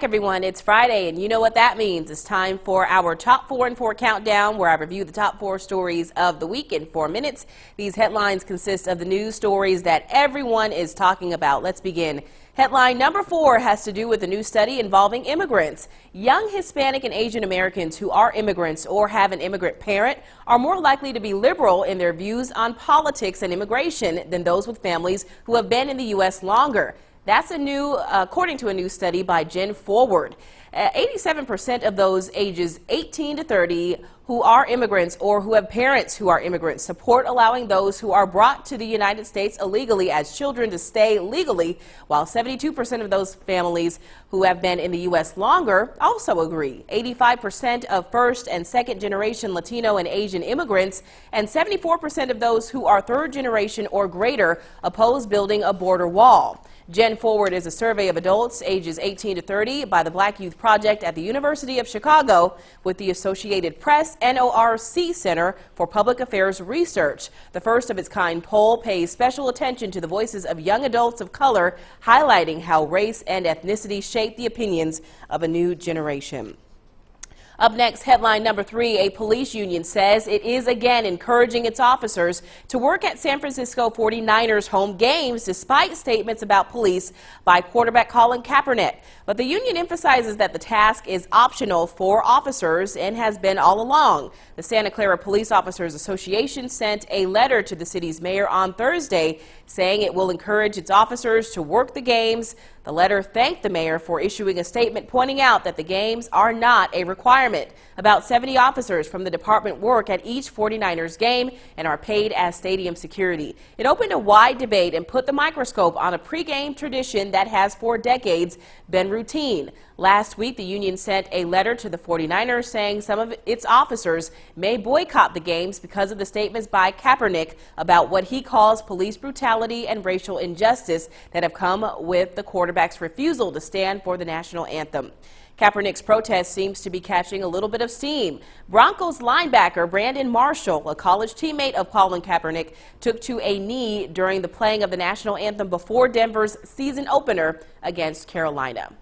Everyone, it's Friday, and you know what that means. It's time for our Top 4 in 4 countdown, where I review the top 4 stories of the week in 4 minutes. These headlines consist of the news stories that everyone is talking about. Let's begin. Headline number 4 has to do with a new study involving immigrants. Young Hispanic and Asian Americans who are immigrants or have an immigrant parent are more likely to be liberal in their views on politics and immigration than those with families who have been in the U.S. longer. That's according to a new study by Gen Forward. 87% of those ages 18 to 30 who are immigrants or who have parents who are immigrants support allowing those who are brought to the United States illegally as children to stay legally, while 72% of those families who have been in the U.S. longer also agree. 85% of first and second generation Latino and Asian immigrants and 74% of those who are third generation or greater oppose building a border wall. Gen Forward is a survey of adults ages 18 to 30 by the Black Youth Project at the University of Chicago with the Associated Press NORC Center for Public Affairs Research. The first of its kind poll pays special attention to the voices of young adults of color, highlighting how race and ethnicity shape the opinions of a new generation. Up next, headline number 3, a police union says it is again encouraging its officers to work at San Francisco 49ers home games despite statements about police by quarterback Colin Kaepernick. But the union emphasizes that the task is optional for officers and has been all along. The Santa Clara Police Officers Association sent a letter to the city's mayor on Thursday saying it will encourage its officers to work the games. The letter thanked the mayor for issuing a statement pointing out that the games are not a requirement. About 70 officers from the department work at each 49ers game and are paid as stadium security. It opened a wide debate and put the microscope on a pregame tradition that has for decades been routine. Last week, the union sent a letter to the 49ers saying some of its officers may boycott the games because of the statements by Kaepernick about what he calls police brutality and racial injustice that have come with the quarterback's refusal to stand for the national anthem. Kaepernick's protest seems to be catching a little bit of steam. Broncos linebacker Brandon Marshall, a college teammate of Colin Kaepernick, took to a knee during the playing of the national anthem before Denver's season opener against Carolina.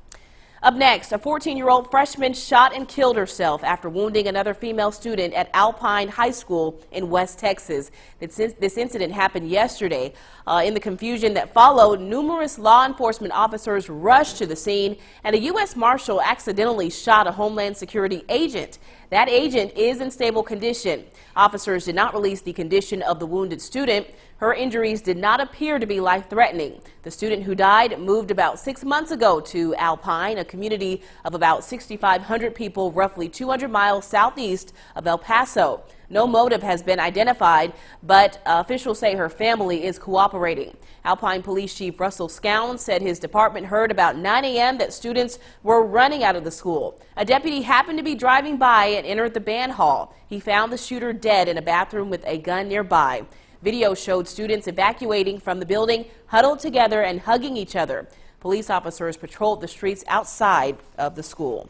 Up next, a 14-year-old freshman shot and killed herself after wounding another female student at Alpine High School in West Texas. This incident happened yesterday. In the confusion that followed, numerous law enforcement officers rushed to the scene, and a U.S. Marshal accidentally shot a Homeland Security agent. That agent is in stable condition. Officers did not release the condition of the wounded student. Her injuries did not appear to be life-threatening. The student who died moved about 6 months ago to Alpine, a community of about 6,500 people roughly 200 miles southeast of El Paso. No motive has been identified, but officials say her family is cooperating. Alpine Police Chief Russell Scown said his department heard about 9 a.m. that students were running out of the school. A deputy happened to be driving by and entered the band hall. He found the shooter dead in a bathroom with a gun nearby. Video showed students evacuating from the building, huddled together and hugging each other. Police officers patrolled the streets outside of the school.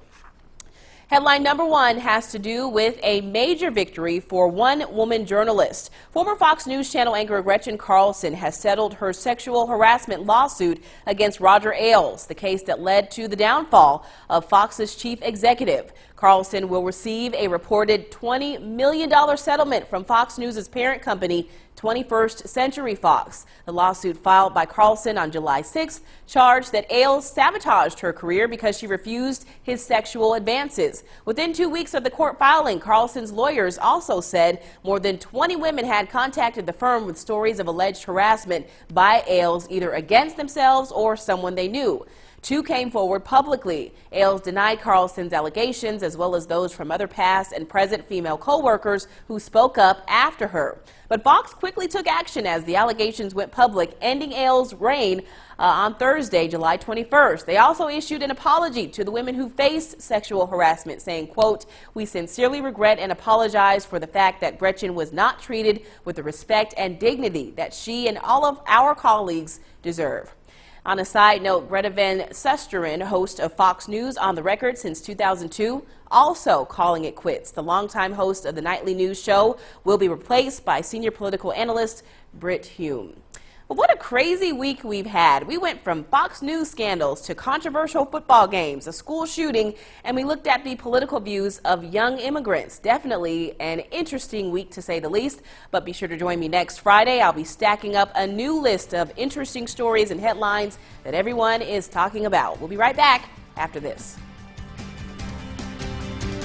Headline number 1 has to do with a major victory for one woman journalist. Former Fox News Channel anchor Gretchen Carlson has settled her sexual harassment lawsuit against Roger Ailes, the case that led to the downfall of Fox's chief executive. Carlson will receive a reported $20 million settlement from Fox News' parent company, 21st Century Fox. The lawsuit filed by Carlson on July 6th charged that Ailes sabotaged her career because she refused his sexual advances. Within 2 weeks of the court filing, Carlson's lawyers also said more than 20 women had contacted the firm with stories of alleged harassment by Ailes either against themselves or someone they knew. 2 came forward publicly. Ailes denied Carlson's allegations as well as those from other past and present female co-workers who spoke up after her. But Fox quickly took action as the allegations went public, ending Ailes' reign on Thursday, July 21st. They also issued an apology to the women who faced sexual harassment, saying, quote, "We sincerely regret and apologize for the fact that Gretchen was not treated with the respect and dignity that she and all of our colleagues deserve." On a side note, Greta Van Susteren, host of Fox News on the record since 2002, also calling it quits. The longtime host of the nightly news show will be replaced by senior political analyst Britt Hume. Well, what a crazy week we've had. We went from Fox News scandals to controversial football games, a school shooting, and we looked at the political views of young immigrants. Definitely an interesting week to say the least. But be sure to join me next Friday. I'll be stacking up a new list of interesting stories and headlines that everyone is talking about. We'll be right back after this.